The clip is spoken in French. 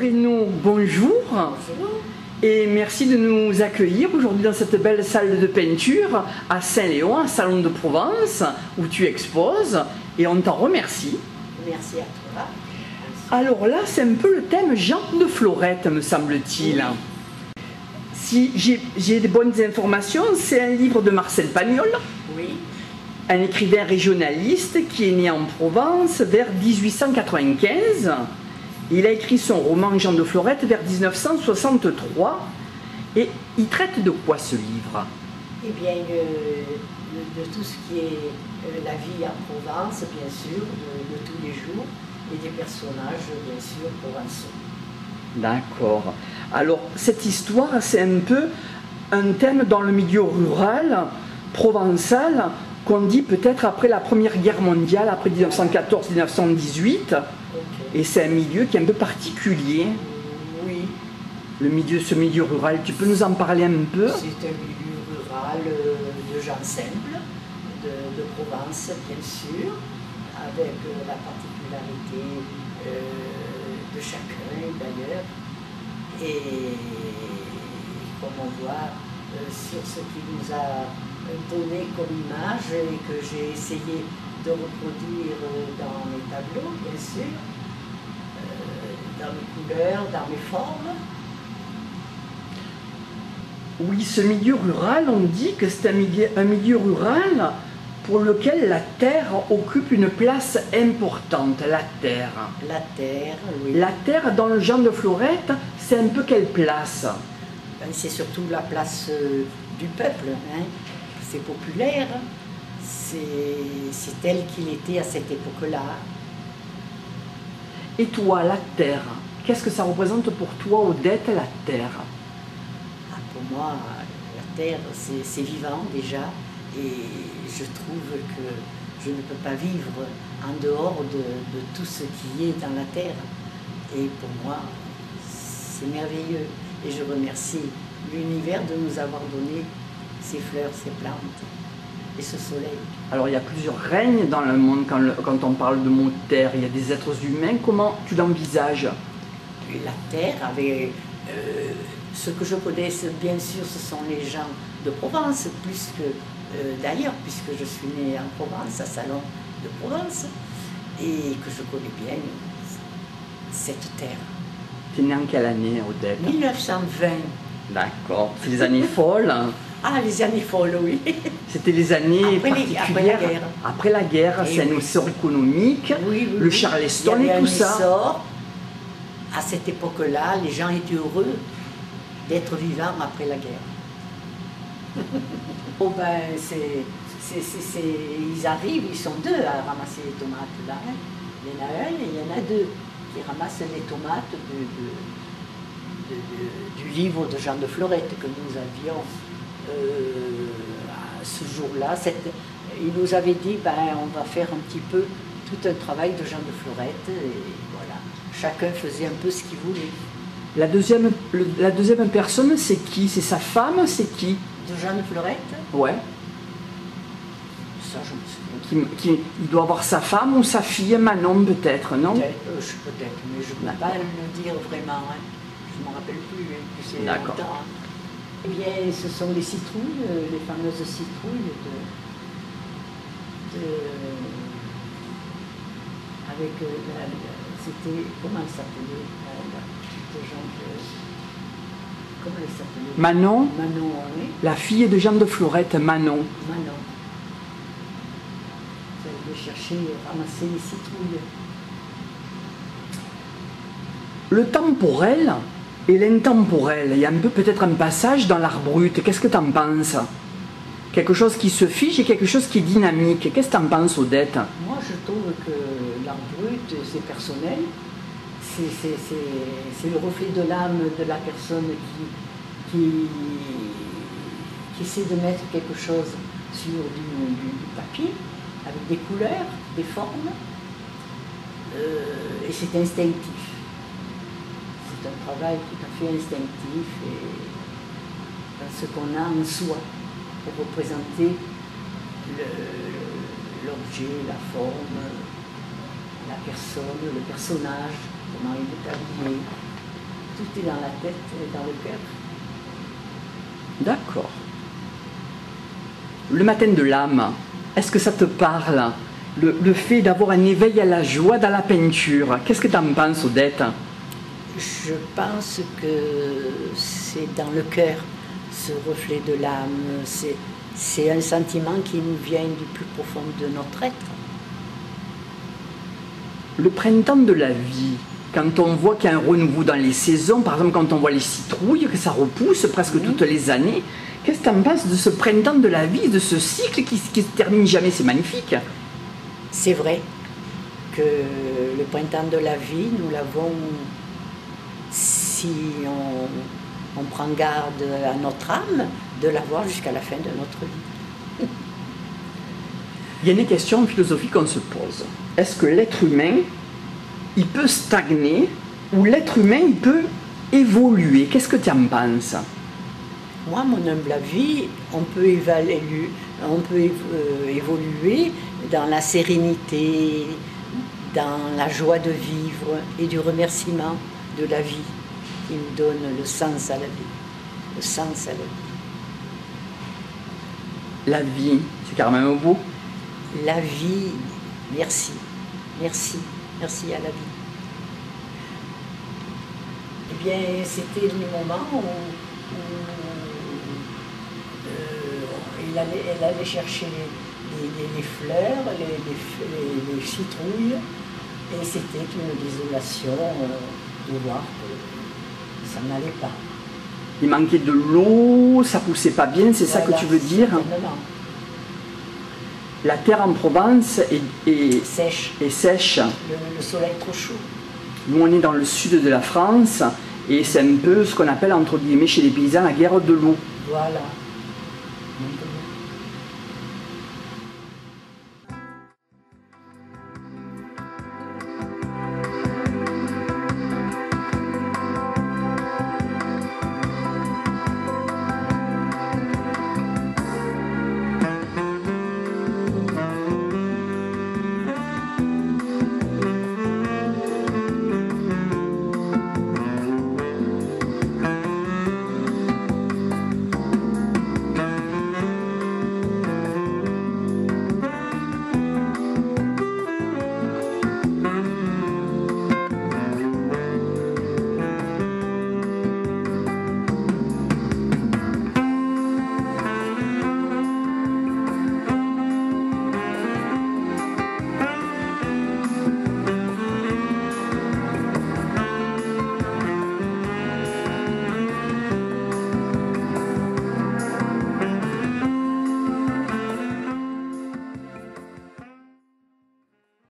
Reynaud, bonjour. Bonjour. Et merci de nous accueillir aujourd'hui dans cette belle salle de peinture à Saint-Léon, à Salon de Provence, où tu exposes, et on t'en remercie. Merci à toi. Alors là, c'est un peu le thème Jean de Florette, me semble-t-il. Oui. Si j'ai des bonnes informations, c'est un livre de Marcel Pagnol, Oui. un écrivain régionaliste qui est né en Provence vers 1895. Il a écrit son roman Jean de Florette vers 1963. Et il traite de quoi ce livre? Eh bien, de tout ce qui est la vie en Provence, bien sûr, de tous les jours, et des personnages, bien sûr, provençaux. D'accord. Alors, cette histoire, c'est un peu un thème dans le milieu rural, provençal, qu'on dit peut-être après la Première Guerre mondiale, après 1914-1918. Okay. Et c'est un milieu qui est un peu particulier. Oui. Ce milieu rural, tu peux nous en parler un peu? C'est un milieu rural de gens simples, de Provence, bien sûr, avec la particularité de chacun, d'ailleurs. Et comme on voit sur ce qu'il nous a donné comme image et que j'ai essayé de reproduire dans mes tableaux, bien sûr, dans mes couleurs, dans mes formes. Oui, ce milieu rural, on dit que c'est un milieu rural pour lequel la terre occupe une place importante, la terre. La terre, oui. La terre, dans le Jean de Florette, c'est un peu quelle place? C'est surtout la place du peuple, hein. C'est populaire, c'est tel qu'il était à cette époque-là. Et toi, la terre, qu'est-ce que ça représente pour toi, Odette, la terre? Pour moi, la terre, c'est vivant déjà, et je trouve que je ne peux pas vivre en dehors de tout ce qui est dans la terre. Et pour moi, c'est merveilleux. Et je remercie l'univers de nous avoir donné ces fleurs, ces plantes et ce soleil. Alors il y a plusieurs règnes dans le monde quand on parle de mot terre. Il y a des êtres humains. Comment tu l'envisages? La terre avait... ce que je connais, bien sûr, ce sont les gens de Provence, plus que d'ailleurs, puisque je suis née en Provence, à Salon de Provence, et que je connais bien cette terre. Tu es née en quelle année, Odette? 1920. D'accord. C'est les années folles. Ah, les années folles, oui. C'était les années particulières. Après la guerre. Après la guerre, c'est un essor économique, oui, le Charleston et tout ça. Essor. À cette époque-là, les gens étaient heureux d'être vivants après la guerre. Oh ben, ils arrivent, ils sont deux à ramasser les tomates là. Il y en a un et il y en a deux qui ramassent les tomates du livre de Jean de Florette que nous avions ce jour-là. Il nous avait dit, ben, on va faire un petit peu tout un travail de Jean de Florette, et voilà. Chacun faisait un peu ce qu'il voulait. La deuxième personne, c'est qui? C'est sa femme? C'est qui? De Jean de Florette? Ouais. Ça, je me souviens. Il doit avoir sa femme ou sa fille, Manon peut-être, non? Peut-être, mais je ne peux pas le dire vraiment. Hein. Je ne m'en rappelle plus, hein, que c'est longtemps. Hein. Eh bien, ce sont les citrouilles, les fameuses citrouilles avec c'était, comment elle s'appelait, comment elle s'appelait? Manon. Manon, oui. La fille de Jean de Florette, Manon. Manon. J'allais chercher, ramasser les citrouilles. Le temporel et l'intemporel, il y a un peu peut-être un passage dans l'art brut. Qu'est-ce que tu en penses? Quelque chose qui se fiche et quelque chose qui est dynamique. Qu'est-ce que tu en penses, Odette? Moi, je trouve que l'art brut, c'est personnel. C'est le reflet de l'âme de la personne qui essaie de mettre quelque chose sur du papier, avec des couleurs, des formes, et c'est instinctif. C'est un travail tout à fait instinctif et dans ce qu'on a en soi pour représenter l'objet, la forme, la personne, le personnage, comment il est habillé, tout est dans la tête et dans le cœur. D'accord. Le matin de l'âme, est-ce que ça te parle? Le fait d'avoir un éveil à la joie dans la peinture. Qu'est-ce que tu en penses, Odette? Je pense que c'est dans le cœur, ce reflet de l'âme. C'est un sentiment qui nous vient du plus profond de notre être. Le printemps de la vie, quand on voit qu'il y a un renouveau dans les saisons, par exemple quand on voit les citrouilles, que ça repousse presque toutes les années, qu'est-ce que tu en penses de ce printemps de la vie, de ce cycle qui se termine jamais? C'est magnifique. C'est vrai que le printemps de la vie, nous l'avons, si on prend garde à notre âme, de l'avoir jusqu'à la fin de notre vie. Il y a une question en philosophie qu'on se pose. Est-ce que l'être humain, il peut stagner ou l'être humain, il peut évoluer? Qu'est-ce que tu en penses? Moi, mon humble avis, on peut évoluer dans la sérénité, dans la joie de vivre et du remerciement de la vie qui nous donne le sens à la vie. Le sens à la vie. La vie, c'est carrément un mot. La vie, merci. Merci. Merci à la vie. Eh bien, c'était le moment où elle allait chercher les fleurs, les citrouilles, et c'était une désolation de voir que ça n'allait pas. Il manquait de l'eau, ça poussait pas bien, c'est ça que tu veux dire? Certainement. La terre en Provence est Sèche. Le soleil trop chaud. Nous, on est dans le sud de la France, et c'est un peu ce qu'on appelle, entre guillemets, chez les paysans, la guerre de l'eau. Voilà.